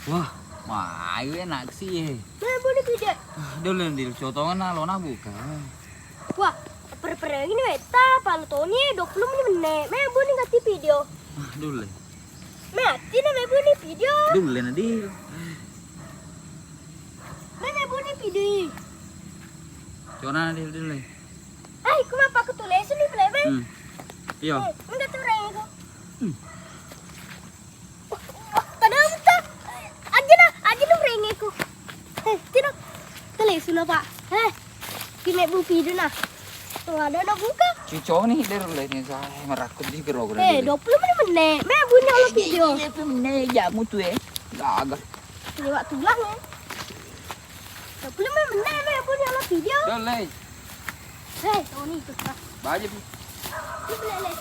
Wah, mai enak sih. Nah, boleh tidak? Dulu di cotongan lo buka. Wah, pergi nih beta, palutoni 20 menit. Meh boleh nggak video? Dulu. Meh, tina meh boleh video. Dulu nanti. Meh boleh video. Coba dulu. Ay, kenapa aku tulis ini plebe? Iya. Enggak tuh rego. Padahal kita aja lu rengeku. Tidak tulis sudah Pak. Kini bu video nah. Tuh ada buka. Cucok nih dulu nih saya merakut di gerog. 20 menit. Meh bunyi lo video. 20 menit ya mutu agak. Lewat tulang ya. 20 menit meh bunyi lo video. Dulu. Tony itu. Baju. Ini boleh